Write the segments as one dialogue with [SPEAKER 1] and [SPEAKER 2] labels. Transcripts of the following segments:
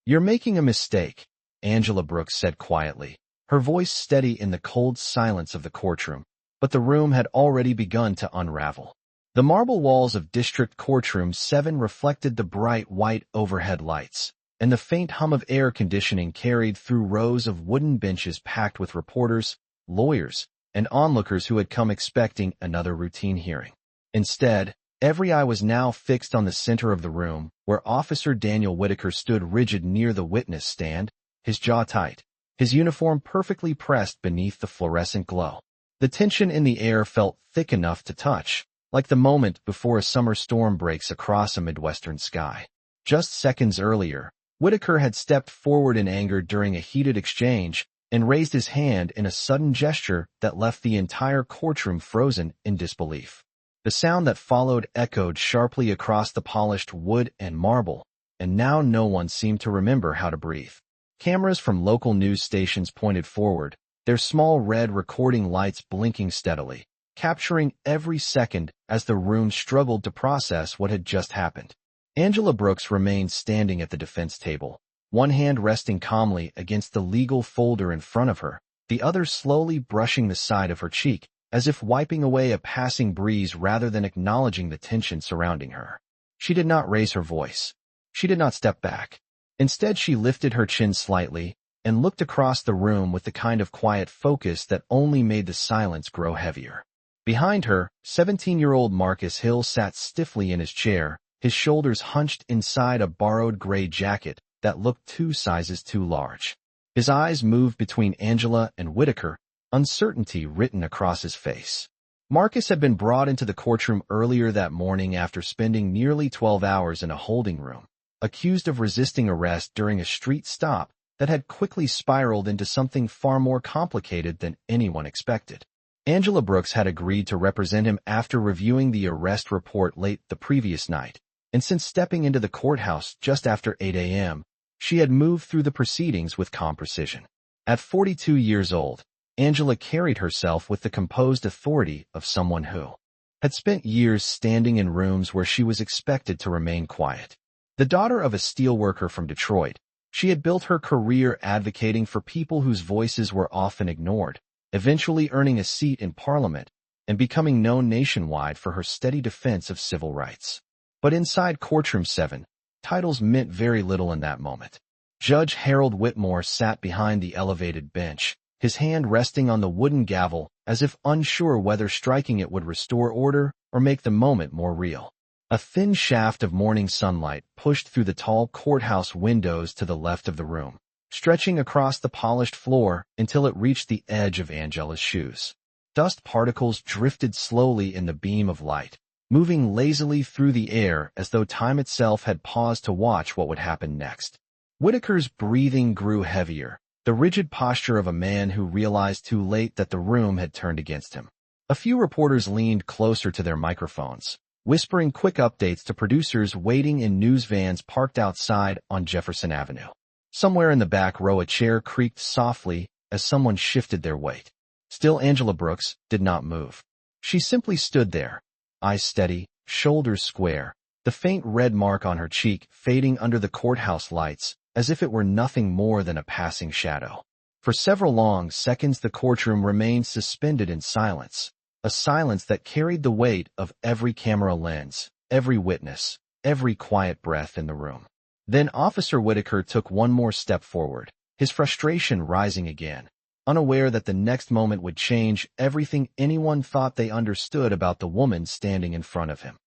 [SPEAKER 1] "You're making a mistake," Angela Brooks said quietly, her voice steady in the cold silence of the courtroom. But the room had already begun to unravel. The marble walls of District Courtroom 7 reflected the bright white overhead lights, and the faint hum of air conditioning carried through rows of wooden benches packed with reporters, lawyers, and onlookers who had come expecting another routine hearing. Instead, every eye was now fixed on the center of the room, where Officer Daniel Whitaker stood rigid near the witness stand, his jaw tight, his uniform perfectly pressed beneath the fluorescent glow. The tension in the air felt thick enough to touch, like the moment before a summer storm breaks across a Midwestern sky. Just seconds earlier, Whitaker had stepped forward in anger during a heated exchange and raised his hand in a sudden gesture that left the entire courtroom frozen in disbelief. The sound that followed echoed sharply across the polished wood and marble, and now no one seemed to remember how to breathe. Cameras from local news stations pointed forward, their small red recording lights blinking steadily, capturing every second as the room struggled to process what had just happened. Angela Brooks remained standing at the defense table, one hand resting calmly against the legal folder in front of her, the other slowly brushing the side of her cheek, as if wiping away a passing breeze rather than acknowledging the tension surrounding her. She did not raise her voice. She did not step back. Instead, she lifted her chin slightly and looked across the room with the kind of quiet focus that only made the silence grow heavier. Behind her, 17-year-old Marcus Hill sat stiffly in his chair, his shoulders hunched inside a borrowed gray jacket that looked 2 sizes too large. His eyes moved between Angela and Whitaker, uncertainty written across his face. Marcus had been brought into the courtroom earlier that morning after spending nearly 12 hours in a holding room, accused of resisting arrest during a street stop that had quickly spiraled into something far more complicated than anyone expected. Angela Brooks had agreed to represent him after reviewing the arrest report late the previous night, and since stepping into the courthouse just after 8 a.m., she had moved through the proceedings with calm precision. At 42 years old, Angela carried herself with the composed authority of someone who had spent years standing in rooms where she was expected to remain quiet. The daughter of a steelworker from Detroit, she had built her career advocating for people whose voices were often ignored, eventually earning a seat in Parliament and becoming known nationwide for her steady defense of civil rights. But inside Courtroom 7, titles meant very little in that moment. Judge Harold Whitmore sat behind the elevated bench, his hand resting on the wooden gavel as if unsure whether striking it would restore order or make the moment more real. A thin shaft of morning sunlight pushed through the tall courthouse windows to the left of the room, stretching across the polished floor until it reached the edge of Angela's shoes. Dust particles drifted slowly in the beam of light, moving lazily through the air as though time itself had paused to watch what would happen next. Whitaker's breathing grew heavier, the rigid posture of a man who realized too late that the room had turned against him. A few reporters leaned closer to their microphones, whispering quick updates to producers waiting in news vans parked outside on Jefferson Avenue. Somewhere in the back row a chair creaked softly as someone shifted their weight. Still Angela Brooks did not move. She simply stood there, eyes steady, shoulders square, the faint red mark on her cheek fading under the courthouse lights as if it were nothing more than a passing shadow. For several long seconds the courtroom remained suspended in silence, a silence that carried the weight of every camera lens, every witness, every quiet breath in the room. Then Officer Whitaker took one more step forward, his frustration rising again, unaware that the next moment would change everything anyone thought they understood about the woman standing in front of him.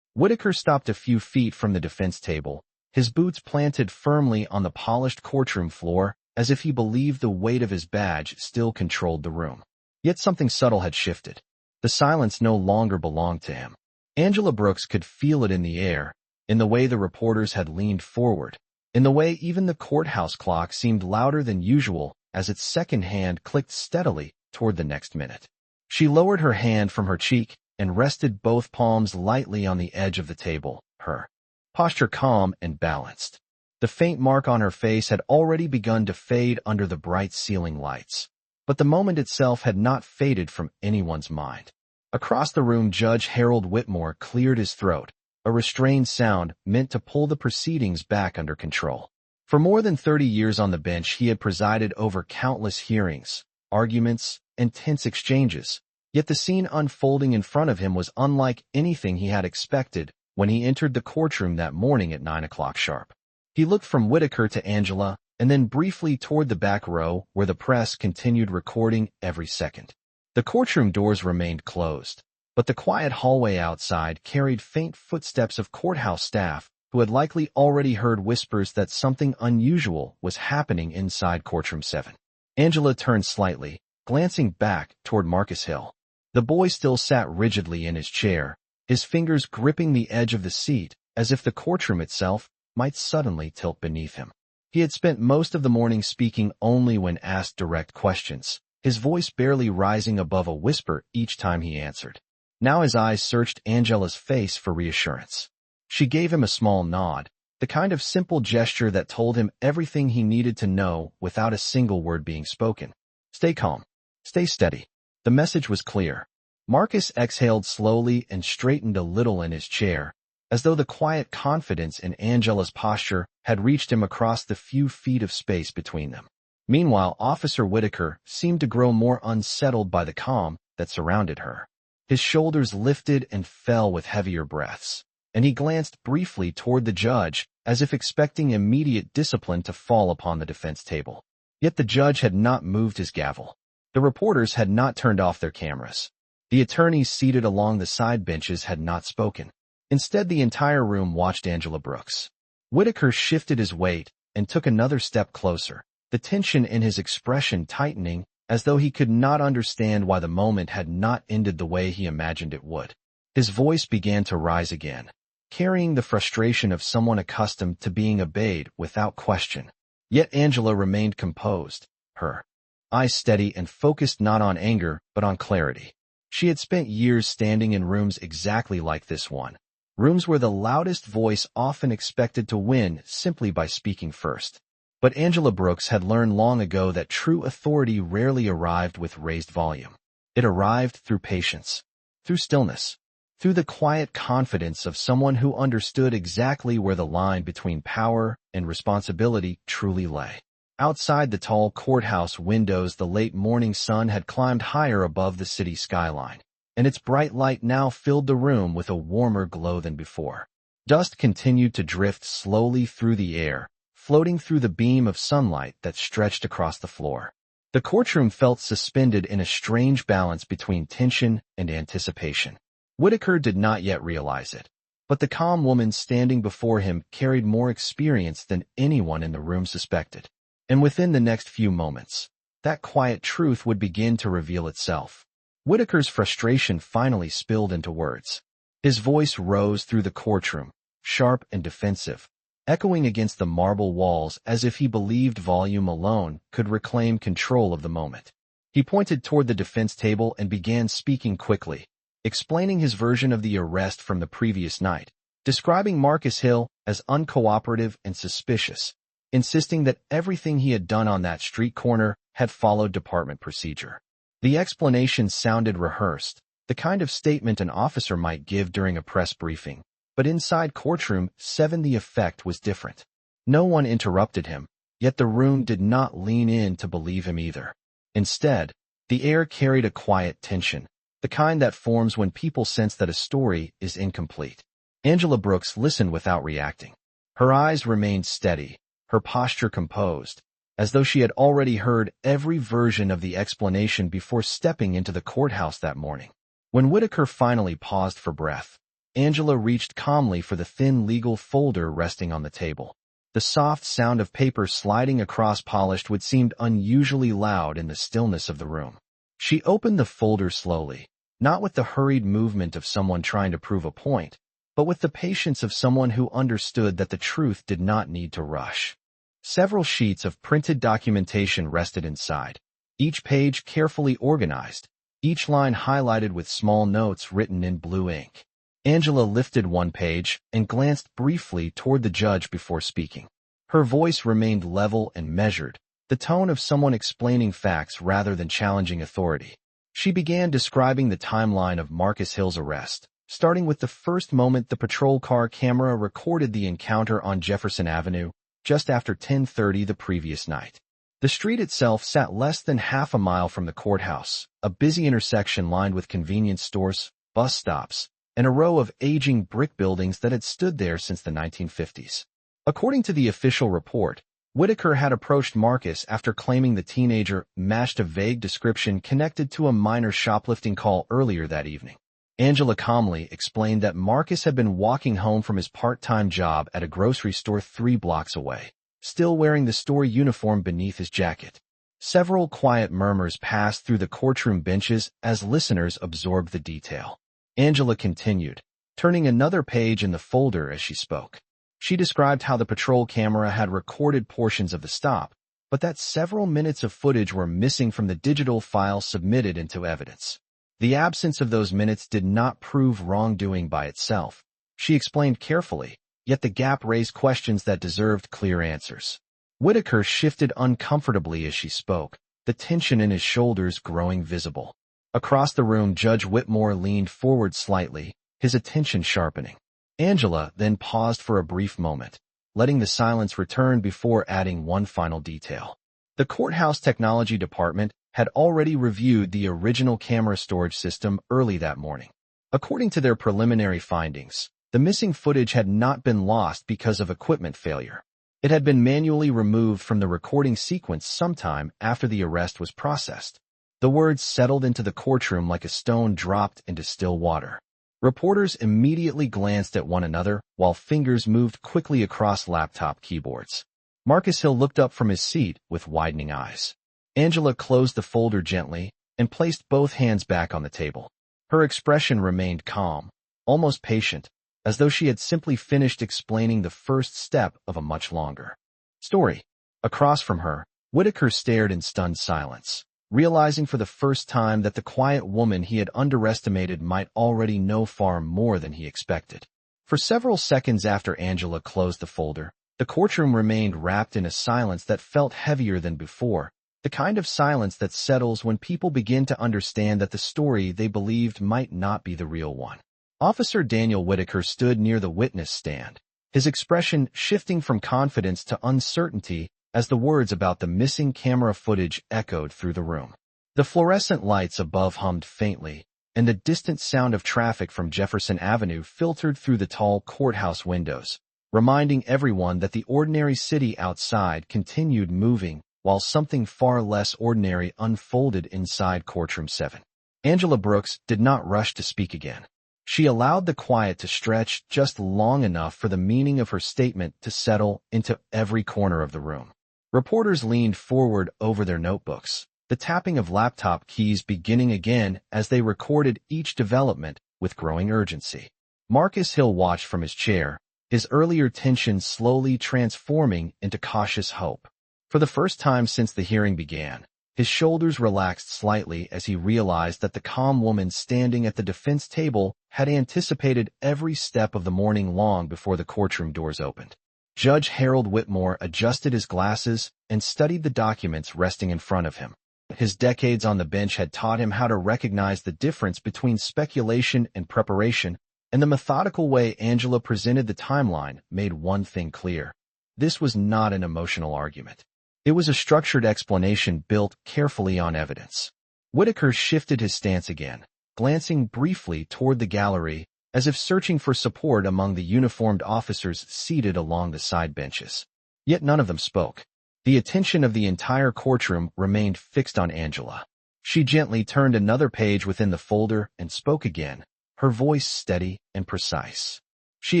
[SPEAKER 1] Whitaker stopped a few feet from the defense table, his boots planted firmly on the polished courtroom floor as if he believed the weight of his badge still controlled the room. Yet something subtle had shifted. The silence no longer belonged to him. Angela Brooks could feel it in the air, in the way the reporters had leaned forward, in the way even the courthouse clock seemed louder than usual as its second hand clicked steadily toward the next minute. She lowered her hand from her cheek and rested both palms lightly on the edge of the table, her posture calm and balanced. The faint mark on her face had already begun to fade under the bright ceiling lights, but the moment itself had not faded from anyone's mind. Across the room, Judge Harold Whitmore cleared his throat, a restrained sound meant to pull the proceedings back under control. For more than 30 years on the bench, he had presided over countless hearings, arguments, and tense exchanges. Yet the scene unfolding in front of him was unlike anything he had expected when he entered the courtroom that morning at 9 o'clock sharp. He looked from Whitaker to Angela, and then briefly toward the back row where the press continued recording every second. The courtroom doors remained closed, but the quiet hallway outside carried faint footsteps of courthouse staff who had likely already heard whispers that something unusual was happening inside courtroom 7. Angela turned slightly, glancing back toward Marcus Hill. The boy still sat rigidly in his chair, his fingers gripping the edge of the seat as if the courtroom itself might suddenly tilt beneath him. He had spent most of the morning speaking only when asked direct questions, his voice barely rising above a whisper each time he answered. Now his eyes searched Angela's face for reassurance. She gave him a small nod, the kind of simple gesture that told him everything he needed to know without a single word being spoken. Stay calm. Stay steady. The message was clear. Marcus exhaled slowly and straightened a little in his chair, as though the quiet confidence in Angela's posture had reached him across the few feet of space between them. Meanwhile, Officer Whitaker seemed to grow more unsettled by the calm that surrounded her. His shoulders lifted and fell with heavier breaths, and he glanced briefly toward the judge as if expecting immediate discipline to fall upon the defense table. Yet the judge had not moved his gavel. The reporters had not turned off their cameras. The attorneys seated along the side benches had not spoken. Instead, the entire room watched Angela Brooks. Whitaker shifted his weight and took another step closer, the tension in his expression tightening as though he could not understand why the moment had not ended the way he imagined it would. His voice began to rise again, carrying the frustration of someone accustomed to being obeyed without question. Yet Angela remained composed, her eyes steady and focused not on anger but on clarity. She had spent years standing in rooms exactly like this one, rooms where the loudest voice often expected to win simply by speaking first. But Angela Brooks had learned long ago that true authority rarely arrived with raised volume. It arrived through patience, through stillness, through the quiet confidence of someone who understood exactly where the line between power and responsibility truly lay. Outside the tall courthouse windows, the late morning sun had climbed higher above the city skyline, and its bright light now filled the room with a warmer glow than before. Dust continued to drift slowly through the air, floating through the beam of sunlight that stretched across the floor. The courtroom felt suspended in a strange balance between tension and anticipation. Whitaker did not yet realize it, but the calm woman standing before him carried more experience than anyone in the room suspected. And within the next few moments, that quiet truth would begin to reveal itself. Whitaker's frustration finally spilled into words. His voice rose through the courtroom, sharp and defensive, echoing against the marble walls as if he believed volume alone could reclaim control of the moment. He pointed toward the defense table and began speaking quickly, explaining his version of the arrest from the previous night, describing Marcus Hill as uncooperative and suspicious, insisting that everything he had done on that street corner had followed department procedure. The explanation sounded rehearsed, the kind of statement an officer might give during a press briefing, but inside courtroom 7 the effect was different. No one interrupted him, yet the room did not lean in to believe him either. Instead, the air carried a quiet tension, the kind that forms when people sense that a story is incomplete. Angela Brooks listened without reacting. Her eyes remained steady, her posture composed, as though she had already heard every version of the explanation before stepping into the courthouse that morning. When Whitaker finally paused for breath, Angela reached calmly for the thin legal folder resting on the table. The soft sound of paper sliding across polished wood seemed unusually loud in the stillness of the room. She opened the folder slowly, not with the hurried movement of someone trying to prove a point, but with the patience of someone who understood that the truth did not need to rush. Several sheets of printed documentation rested inside, each page carefully organized, each line highlighted with small notes written in blue ink. Angela lifted one page and glanced briefly toward the judge before speaking. Her voice remained level and measured, the tone of someone explaining facts rather than challenging authority. She began describing the timeline of Marcus Hill's arrest, starting with the first moment the patrol car camera recorded the encounter on Jefferson Avenue, just after 10:30 the previous night. The street itself sat less than half a mile from the courthouse, a busy intersection lined with convenience stores, bus stops, and a row of aging brick buildings that had stood there since the 1950s. According to the official report, Whitaker had approached Marcus after claiming the teenager matched a vague description connected to a minor shoplifting call earlier that evening. Angela calmly explained that Marcus had been walking home from his part-time job at a grocery store 3 blocks away, still wearing the store uniform beneath his jacket. Several quiet murmurs passed through the courtroom benches as listeners absorbed the detail. Angela continued, turning another page in the folder as she spoke. She described how the patrol camera had recorded portions of the stop, but that several minutes of footage were missing from the digital file submitted into evidence. The absence of those minutes did not prove wrongdoing by itself, she explained carefully, yet the gap raised questions that deserved clear answers. Whitaker shifted uncomfortably as she spoke, the tension in his shoulders growing visible. Across the room, Judge Whitmore leaned forward slightly, his attention sharpening. Angela then paused for a brief moment, letting the silence return before adding one final detail. The courthouse technology department had already reviewed the original camera storage system early that morning. According to their preliminary findings, the missing footage had not been lost because of equipment failure. It had been manually removed from the recording sequence sometime after the arrest was processed. The words settled into the courtroom like a stone dropped into still water. Reporters immediately glanced at one another while fingers moved quickly across laptop keyboards. Marcus Hill looked up from his seat with widening eyes. Angela closed the folder gently and placed both hands back on the table. Her expression remained calm, almost patient, as though she had simply finished explaining the first step of a much longer story. Across from her, Whitaker stared in stunned silence, realizing for the first time that the quiet woman he had underestimated might already know far more than he expected. For several seconds after Angela closed the folder, the courtroom remained wrapped in a silence that felt heavier than before, the kind of silence that settles when people begin to understand that the story they believed might not be the real one. Officer Daniel Whitaker stood near the witness stand, his expression shifting from confidence to uncertainty as the words about the missing camera footage echoed through the room. The fluorescent lights above hummed faintly, and the distant sound of traffic from Jefferson Avenue filtered through the tall courthouse windows, reminding everyone that the ordinary city outside continued moving while something far less ordinary unfolded inside Courtroom 7. Angela Brooks did not rush to speak again. She allowed the quiet to stretch just long enough for the meaning of her statement to settle into every corner of the room. Reporters leaned forward over their notebooks, the tapping of laptop keys beginning again as they recorded each development with growing urgency. Marcus Hill watched from his chair, his earlier tension slowly transforming into cautious hope. For the first time since the hearing began, his shoulders relaxed slightly as he realized that the calm woman standing at the defense table had anticipated every step of the morning long before the courtroom doors opened. Judge Harold Whitmore adjusted his glasses and studied the documents resting in front of him. His decades on the bench had taught him how to recognize the difference between speculation and preparation, and the methodical way Angela presented the timeline made one thing clear. This was not an emotional argument. It was a structured explanation built carefully on evidence. Whitaker shifted his stance again, glancing briefly toward the gallery as if searching for support among the uniformed officers seated along the side benches. Yet none of them spoke. The attention of the entire courtroom remained fixed on Angela. She gently turned another page within the folder and spoke again, her voice steady and precise. She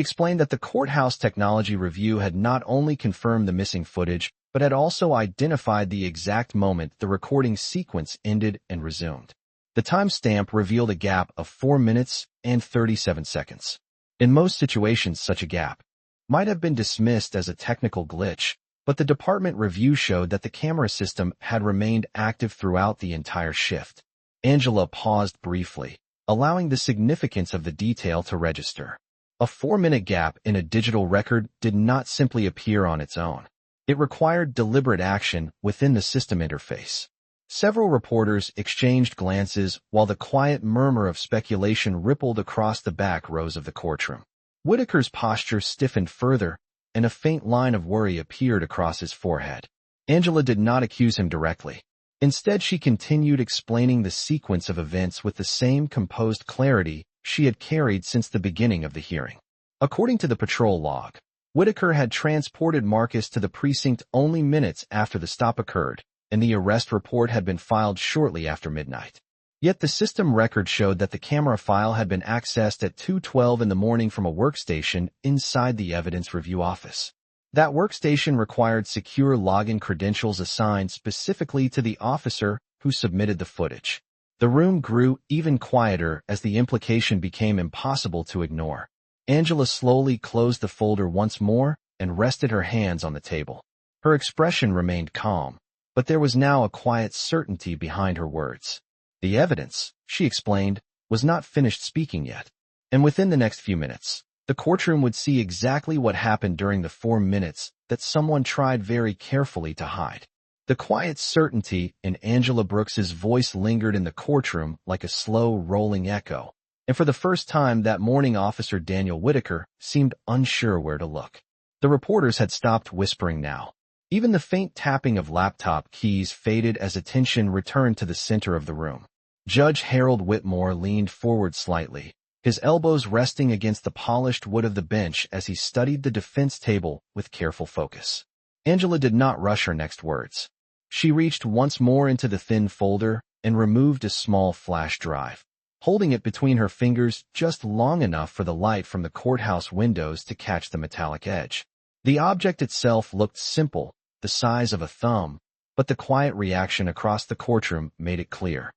[SPEAKER 1] explained that the courthouse technology review had not only confirmed the missing footage, but had also identified the exact moment the recording sequence ended and resumed. The timestamp revealed a gap of 4 minutes and 37 seconds. In most situations, such a gap might have been dismissed as a technical glitch, but the department review showed that the camera system had remained active throughout the entire shift. Angela paused briefly, allowing the significance of the detail to register. A 4-minute gap in a digital record did not simply appear on its own. It required deliberate action within the system interface. Several reporters exchanged glances while the quiet murmur of speculation rippled across the back rows of the courtroom. Whitaker's posture stiffened further, and a faint line of worry appeared across his forehead. Angela did not accuse him directly. Instead, she continued explaining the sequence of events with the same composed clarity she had carried since the beginning of the hearing. According to the patrol log, Whitaker had transported Marcus to the precinct only minutes after the stop occurred, and the arrest report had been filed shortly after midnight. Yet the system record showed that the camera file had been accessed at 2:12 in the morning from a workstation inside the evidence review office. That workstation required secure login credentials assigned specifically to the officer who submitted the footage. The room grew even quieter as the implication became impossible to ignore. Angela slowly closed the folder once more and rested her hands on the table. Her expression remained calm, but there was now a quiet certainty behind her words. The evidence, she explained, was not finished speaking yet, and within the next few minutes, the courtroom would see exactly what happened during the 4 minutes that someone tried very carefully to hide. The quiet certainty in Angela Brooks's voice lingered in the courtroom like a slow, rolling echo, and for the first time that morning Officer Daniel Whitaker seemed unsure where to look. The reporters had stopped whispering now. Even the faint tapping of laptop keys faded as attention returned to the center of the room. Judge Harold Whitmore leaned forward slightly, his elbows resting against the polished wood of the bench as he studied the defense table with careful focus. Angela did not rush her next words. She reached once more into the thin folder and removed a small flash drive, holding it between her fingers just long enough for the light from the courthouse windows to catch the metallic edge. The object itself looked simple, the size of a thumb, but the quiet reaction across the courtroom made it clear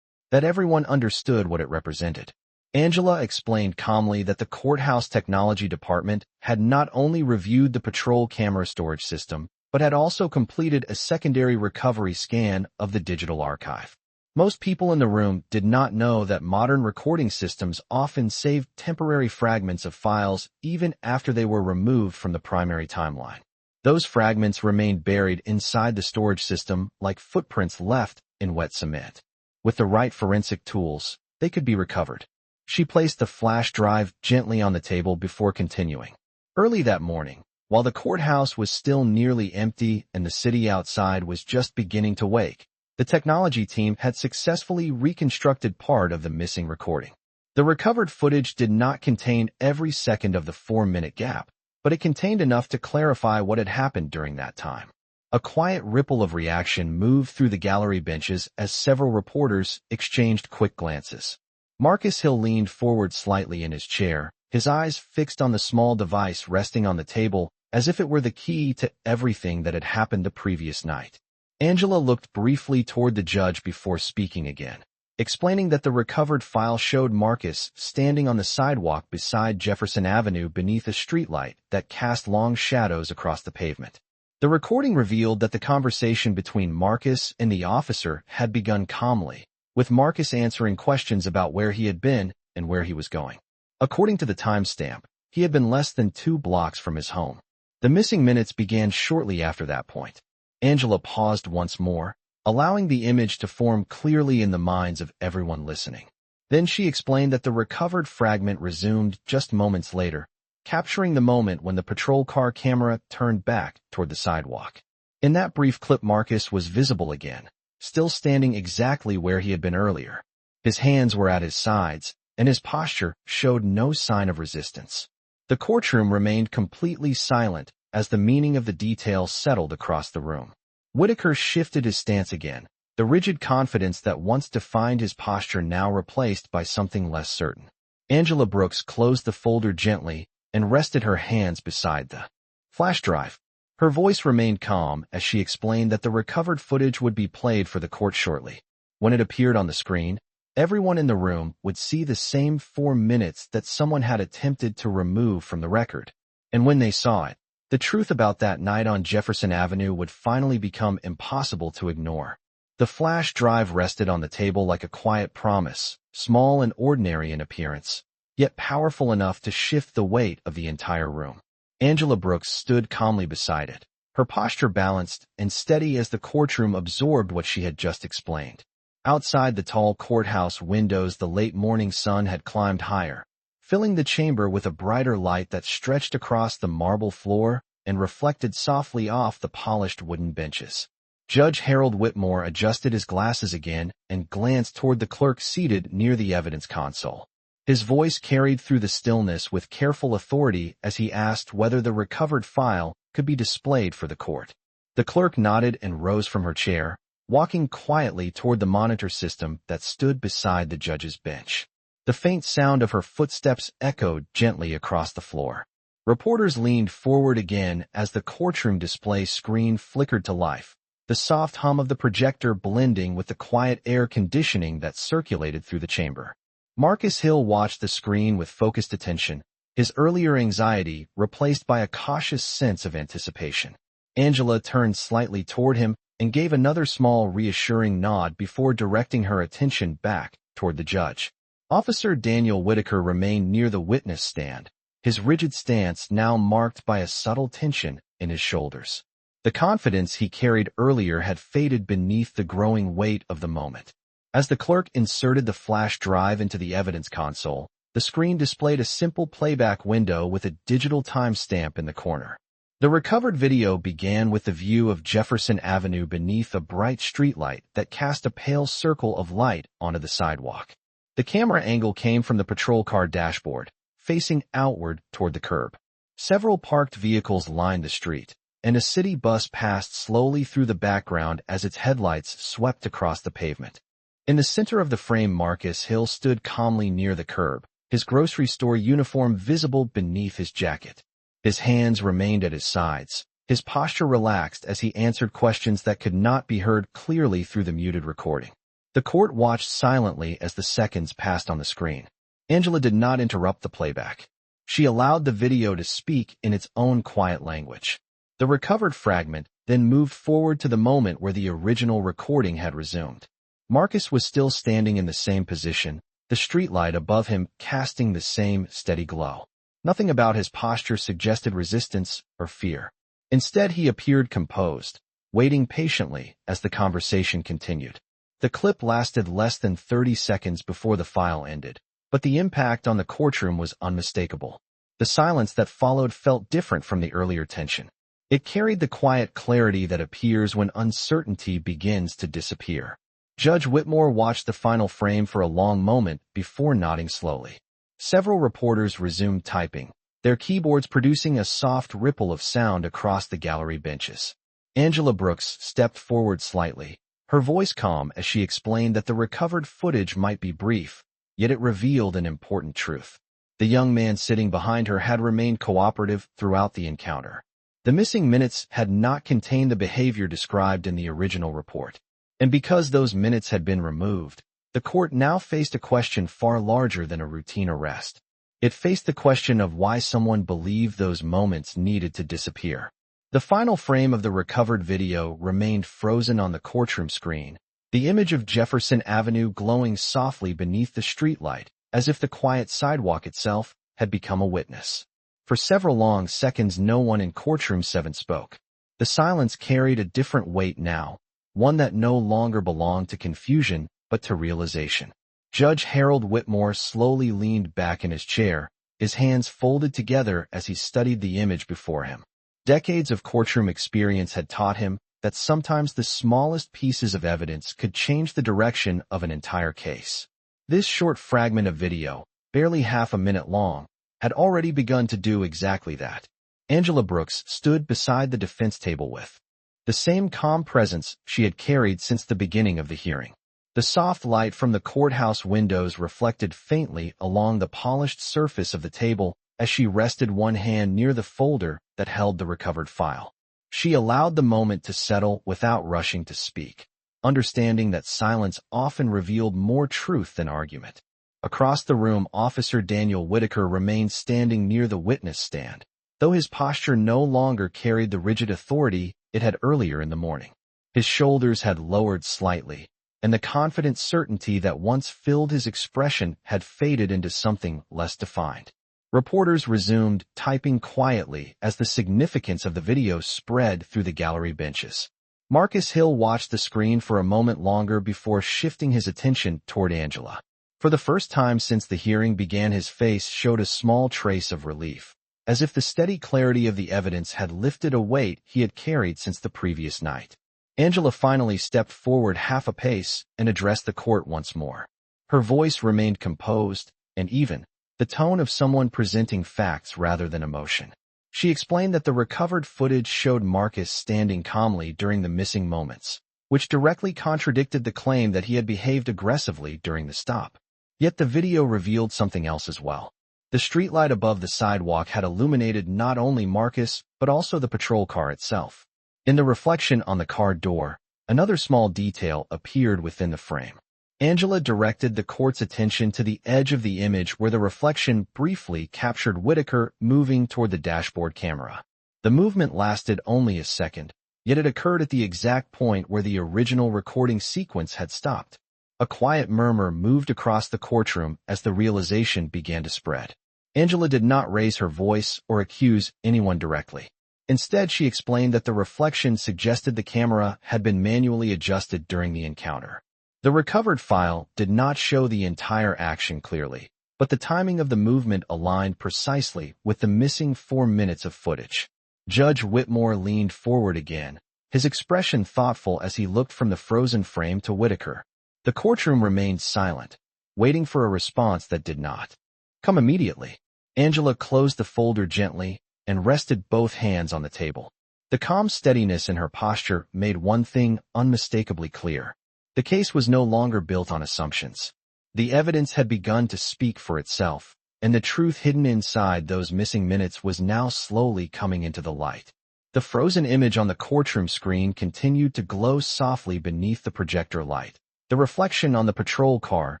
[SPEAKER 1] that everyone understood what it represented. Angela explained calmly that the courthouse technology department had not only reviewed the patrol camera storage system, but had also completed a secondary recovery scan of the digital archive. Most people in the room did not know that modern recording systems often saved temporary fragments of files even after they were removed from the primary timeline. Those fragments remained buried inside the storage system like footprints left in wet cement. With the right forensic tools, they could be recovered. She placed the flash drive gently on the table before continuing. Early that morning, while the courthouse was still nearly empty and the city outside was just beginning to wake, the technology team had successfully reconstructed part of the missing recording. The recovered footage did not contain every second of the 4-minute gap, but it contained enough to clarify what had happened during that time. A quiet ripple of reaction moved through the gallery benches as several reporters exchanged quick glances. Marcus Hill leaned forward slightly in his chair, his eyes fixed on the small device resting on the table as if it were the key to everything that had happened the previous night. Angela looked briefly toward the judge before speaking again, explaining that the recovered file showed Marcus standing on the sidewalk beside Jefferson Avenue beneath a streetlight that cast long shadows across the pavement. The recording revealed that the conversation between Marcus and the officer had begun calmly, with Marcus answering questions about where he had been and where he was going. According to the timestamp, he had been less than 2 blocks from his home. The missing minutes began shortly after that point. Angela paused once more, allowing the image to form clearly in the minds of everyone listening. Then she explained that the recovered fragment resumed just moments later, capturing the moment when the patrol car camera turned back toward the sidewalk. In that brief clip, Marcus was visible again, still standing exactly where he had been earlier. His hands were at his sides, and his posture showed no sign of resistance. The courtroom remained completely silent as the meaning of the details settled across the room. Whitaker shifted his stance again, the rigid confidence that once defined his posture now replaced by something less certain. Angela Brooks closed the folder gently and rested her hands beside the flash drive. Her voice remained calm as she explained that the recovered footage would be played for the court shortly. When it appeared on the screen, everyone in the room would see the same 4 minutes that someone had attempted to remove from the record. And when they saw it, the truth about that night on Jefferson Avenue would finally become impossible to ignore. The flash drive rested on the table like a quiet promise, small and ordinary in appearance, yet powerful enough to shift the weight of the entire room. Angela Brooks stood calmly beside it, her posture balanced and steady as the courtroom absorbed what she had just explained. Outside the tall courthouse windows, the late morning sun had climbed higher, filling the chamber with a brighter light that stretched across the marble floor and reflected softly off the polished wooden benches. Judge Harold Whitmore adjusted his glasses again and glanced toward the clerk seated near the evidence console. His voice carried through the stillness with careful authority as he asked whether the recovered file could be displayed for the court. The clerk nodded and rose from her chair, walking quietly toward the monitor system that stood beside the judge's bench. The faint sound of her footsteps echoed gently across the floor. Reporters leaned forward again as the courtroom display screen flickered to life, the soft hum of the projector blending with the quiet air conditioning that circulated through the chamber. Marcus Hill watched the screen with focused attention, his earlier anxiety replaced by a cautious sense of anticipation. Angela turned slightly toward him and gave another small reassuring nod before directing her attention back toward the judge. Officer Daniel Whitaker remained near the witness stand, his rigid stance now marked by a subtle tension in his shoulders. The confidence he carried earlier had faded beneath the growing weight of the moment. As the clerk inserted the flash drive into the evidence console, the screen displayed a simple playback window with a digital timestamp in the corner. The recovered video began with the view of Jefferson Avenue beneath a bright streetlight that cast a pale circle of light onto the sidewalk. The camera angle came from the patrol car dashboard, facing outward toward the curb. Several parked vehicles lined the street, and a city bus passed slowly through the background as its headlights swept across the pavement. In the center of the frame, Marcus Hill stood calmly near the curb, his grocery store uniform visible beneath his jacket. His hands remained at his sides, his posture relaxed as he answered questions that could not be heard clearly through the muted recording. The court watched silently as the seconds passed on the screen. Angela did not interrupt the playback. She allowed the video to speak in its own quiet language. The recovered fragment then moved forward to the moment where the original recording had resumed. Marcus was still standing in the same position, the streetlight above him casting the same steady glow. Nothing about his posture suggested resistance or fear. Instead, he appeared composed, waiting patiently as the conversation continued. The clip lasted less than 30 seconds before the file ended, but the impact on the courtroom was unmistakable. The silence that followed felt different from the earlier tension. It carried the quiet clarity that appears when uncertainty begins to disappear. Judge Whitmore watched the final frame for a long moment before nodding slowly. Several reporters resumed typing, their keyboards producing a soft ripple of sound across the gallery benches. Angela Brooks stepped forward slightly, her voice calm as she explained that the recovered footage might be brief, yet it revealed an important truth. The young man sitting behind her had remained cooperative throughout the encounter. The missing minutes had not contained the behavior described in the original report. And because those minutes had been removed, the court now faced a question far larger than a routine arrest. It faced the question of why someone believed those moments needed to disappear. The final frame of the recovered video remained frozen on the courtroom screen, the image of Jefferson Avenue glowing softly beneath the streetlight, as if the quiet sidewalk itself had become a witness. For several long seconds no one in courtroom 7 spoke. The silence carried a different weight now, one that no longer belonged to confusion, but to realization. Judge Harold Whitmore slowly leaned back in his chair, his hands folded together as he studied the image before him. Decades of courtroom experience had taught him that sometimes the smallest pieces of evidence could change the direction of an entire case. This short fragment of video, barely half a minute long, had already begun to do exactly that. Angela Brooks stood beside the defense table with the same calm presence she had carried since the beginning of the hearing. The soft light from the courthouse windows reflected faintly along the polished surface of the table as she rested one hand near the folder that held the recovered file. She allowed the moment to settle without rushing to speak, understanding that silence often revealed more truth than argument. Across the room, Officer Daniel Whitaker remained standing near the witness stand, though his posture no longer carried the rigid authority it had earlier in the morning. His shoulders had lowered slightly, and the confident certainty that once filled his expression had faded into something less defined. Reporters resumed typing quietly as the significance of the video spread through the gallery benches. Marcus Hill watched the screen for a moment longer before shifting his attention toward Angela. For the first time since the hearing began, his face showed a small trace of relief, as if the steady clarity of the evidence had lifted a weight he had carried since the previous night. Angela finally stepped forward half a pace and addressed the court once more. Her voice remained composed and even, the tone of someone presenting facts rather than emotion. She explained that the recovered footage showed Marcus standing calmly during the missing moments, which directly contradicted the claim that he had behaved aggressively during the stop. Yet the video revealed something else as well. The streetlight above the sidewalk had illuminated not only Marcus, but also the patrol car itself. In the reflection on the car door, another small detail appeared within the frame. Angela directed the court's attention to the edge of the image where the reflection briefly captured Whitaker moving toward the dashboard camera. The movement lasted only a second, yet it occurred at the exact point where the original recording sequence had stopped. A quiet murmur moved across the courtroom as the realization began to spread. Angela did not raise her voice or accuse anyone directly. Instead, she explained that the reflection suggested the camera had been manually adjusted during the encounter. The recovered file did not show the entire action clearly, but the timing of the movement aligned precisely with the missing 4 minutes of footage. Judge Whitmore leaned forward again, his expression thoughtful as he looked from the frozen frame to Whitaker. The courtroom remained silent, waiting for a response that did not come immediately. Angela closed the folder gently and rested both hands on the table. The calm steadiness in her posture made one thing unmistakably clear. The case was no longer built on assumptions. The evidence had begun to speak for itself, and the truth hidden inside those missing minutes was now slowly coming into the light. The frozen image on the courtroom screen continued to glow softly beneath the projector light, the reflection on the patrol car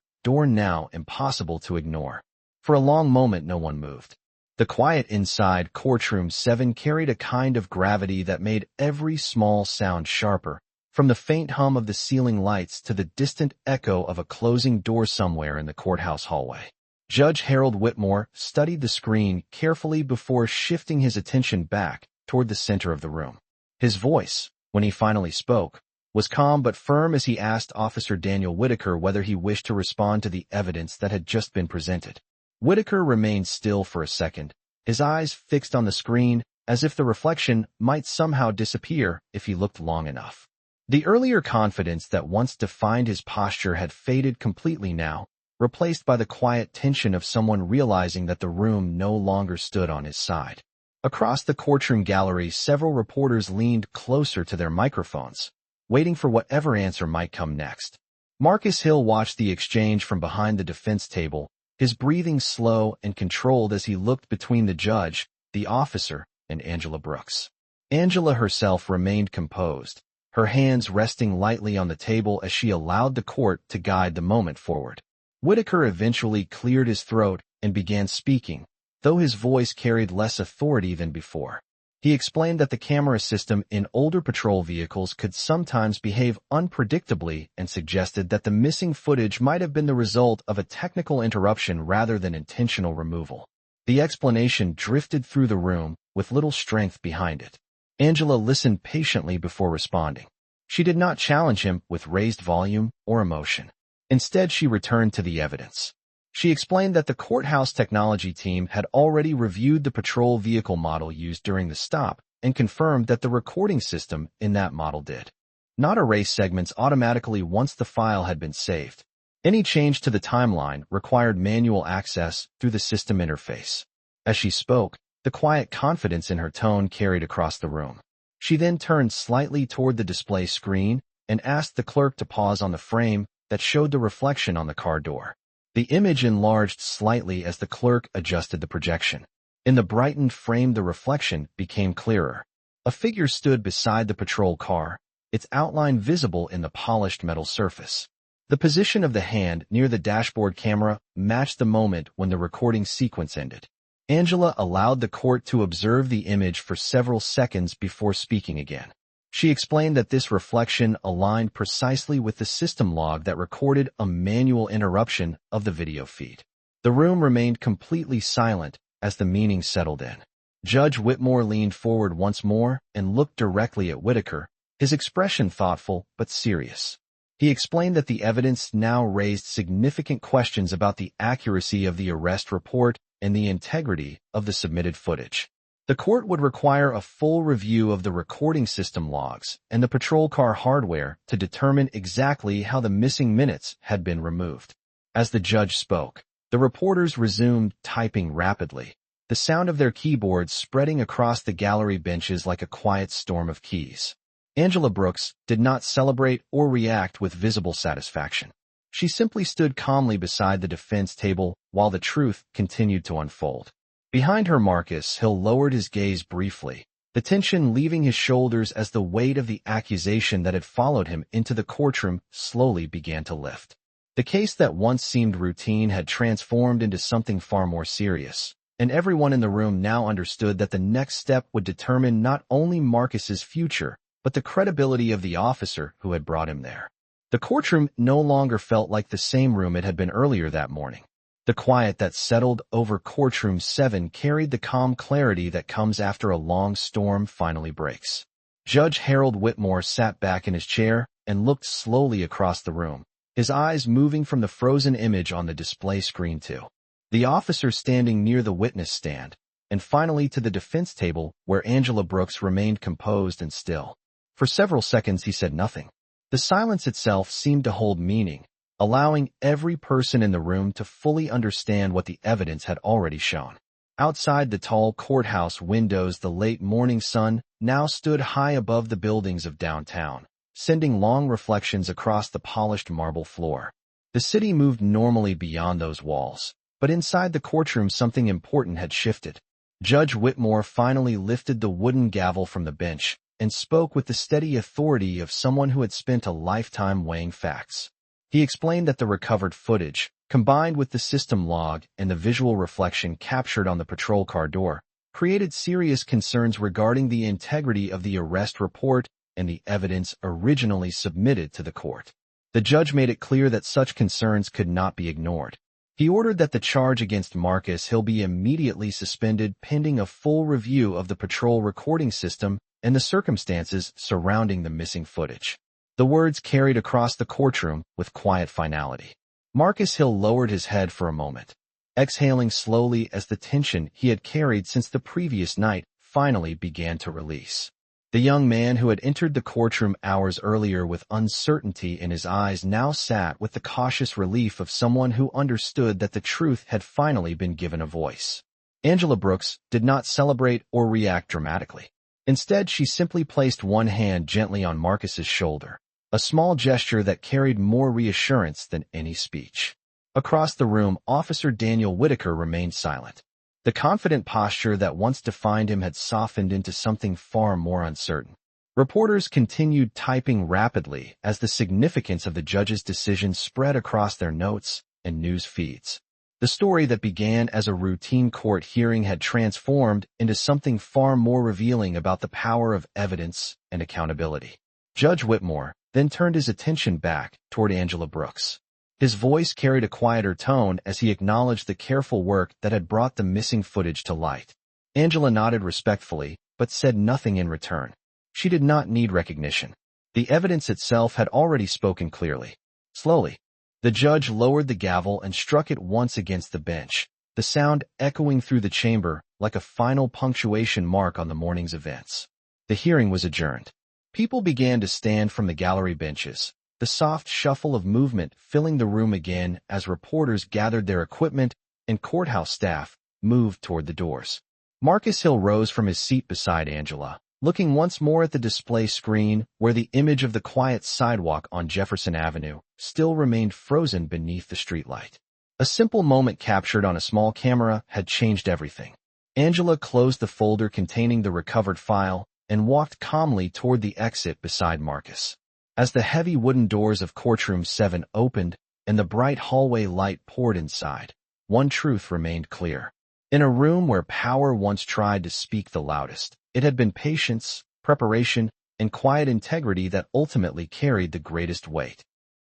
[SPEAKER 1] door now impossible to ignore. For a long moment no one moved. The quiet inside courtroom 7 carried a kind of gravity that made every small sound sharper, from the faint hum of the ceiling lights to the distant echo of a closing door somewhere in the courthouse hallway. Judge Harold Whitmore studied the screen carefully before shifting his attention back toward the center of the room. His voice, when he finally spoke, was calm but firm as he asked Officer Daniel Whitaker whether he wished to respond to the evidence that had just been presented. Whitaker remained still for a second, his eyes fixed on the screen as if the reflection might somehow disappear if he looked long enough. The earlier confidence that once defined his posture had faded completely now, replaced by the quiet tension of someone realizing that the room no longer stood on his side. Across the courtroom gallery, several reporters leaned closer to their microphones, waiting for whatever answer might come next. Marcus Hill watched the exchange from behind the defense table, his breathing slow and controlled as he looked between the judge, the officer, and Angela Brooks. Angela herself remained composed, her hands resting lightly on the table as she allowed the court to guide the moment forward. Whitaker eventually cleared his throat and began speaking, though his voice carried less authority than before. He explained that the camera system in older patrol vehicles could sometimes behave unpredictably and suggested that the missing footage might have been the result of a technical interruption rather than intentional removal. The explanation drifted through the room with little strength behind it. Angela listened patiently before responding. She did not challenge him with raised volume or emotion. Instead, she returned to the evidence. She explained that the courthouse technology team had already reviewed the patrol vehicle model used during the stop and confirmed that the recording system in that model did not erase segments automatically once the file had been saved. Any change to the timeline required manual access through the system interface. As she spoke, the quiet confidence in her tone carried across the room. She then turned slightly toward the display screen and asked the clerk to pause on the frame that showed the reflection on the car door. The image enlarged slightly as the clerk adjusted the projection. In the brightened frame, the reflection became clearer. A figure stood beside the patrol car, its outline visible in the polished metal surface. The position of the hand near the dashboard camera matched the moment when the recording sequence ended. Angela allowed the court to observe the image for several seconds before speaking again. She explained that this reflection aligned precisely with the system log that recorded a manual interruption of the video feed. The room remained completely silent as the meaning settled in. Judge Whitmore leaned forward once more and looked directly at Whitaker, his expression thoughtful but serious. He explained that the evidence now raised significant questions about the accuracy of the arrest report and the integrity of the submitted footage. The court would require a full review of the recording system logs and the patrol car hardware to determine exactly how the missing minutes had been removed. As the judge spoke, the reporters resumed typing rapidly, the sound of their keyboards spreading across the gallery benches like a quiet storm of keys. Angela Brooks did not celebrate or react with visible satisfaction. She simply stood calmly beside the defense table while the truth continued to unfold. Behind her, Marcus Hill lowered his gaze briefly, the tension leaving his shoulders as the weight of the accusation that had followed him into the courtroom slowly began to lift. The case that once seemed routine had transformed into something far more serious, and everyone in the room now understood that the next step would determine not only Marcus's future, but the credibility of the officer who had brought him there. The courtroom no longer felt like the same room it had been earlier that morning. The quiet that settled over courtroom 7 carried the calm clarity that comes after a long storm finally breaks. Judge Harold Whitmore sat back in his chair and looked slowly across the room, his eyes moving from the frozen image on the display screen to the officer standing near the witness stand, and finally to the defense table where Angela Brooks remained composed and still. For several seconds he said nothing. The silence itself seemed to hold meaning, allowing every person in the room to fully understand what the evidence had already shown. Outside the tall courthouse windows, the late morning sun now stood high above the buildings of downtown, sending long reflections across the polished marble floor. The city moved normally beyond those walls, but inside the courtroom something important had shifted. Judge Whitmore finally lifted the wooden gavel from the bench and spoke with the steady authority of someone who had spent a lifetime weighing facts. He explained that the recovered footage, combined with the system log and the visual reflection captured on the patrol car door, created serious concerns regarding the integrity of the arrest report and the evidence originally submitted to the court. The judge made it clear that such concerns could not be ignored. He ordered that the charge against Marcus Hill be immediately suspended pending a full review of the patrol recording system and the circumstances surrounding the missing footage. The words carried across the courtroom with quiet finality. Marcus Hill lowered his head for a moment, exhaling slowly as the tension he had carried since the previous night finally began to release. The young man who had entered the courtroom hours earlier with uncertainty in his eyes now sat with the cautious relief of someone who understood that the truth had finally been given a voice. Angela Brooks did not celebrate or react dramatically. Instead, she simply placed one hand gently on Marcus's shoulder, a small gesture that carried more reassurance than any speech. Across the room, Officer Daniel Whitaker remained silent. The confident posture that once defined him had softened into something far more uncertain. Reporters continued typing rapidly as the significance of the judge's decision spread across their notes and news feeds. The story that began as a routine court hearing had transformed into something far more revealing about the power of evidence and accountability. Judge Whitmore then turned his attention back toward Angela Brooks. His voice carried a quieter tone as he acknowledged the careful work that had brought the missing footage to light. Angela nodded respectfully, but said nothing in return. She did not need recognition. The evidence itself had already spoken clearly. Slowly, the judge lowered the gavel and struck it once against the bench, the sound echoing through the chamber like a final punctuation mark on the morning's events. The hearing was adjourned. People began to stand from the gallery benches, the soft shuffle of movement filling the room again as reporters gathered their equipment and courthouse staff moved toward the doors. Marcus Hill rose from his seat beside Angela, looking once more at the display screen where the image of the quiet sidewalk on Jefferson Avenue still remained frozen beneath the streetlight. A simple moment captured on a small camera had changed everything. Angela closed the folder containing the recovered file and walked calmly toward the exit beside Marcus. As the heavy wooden doors of courtroom 7 opened and the bright hallway light poured inside, one truth remained clear. In a room where power once tried to speak the loudest, it had been patience, preparation, and quiet integrity that ultimately carried the greatest weight.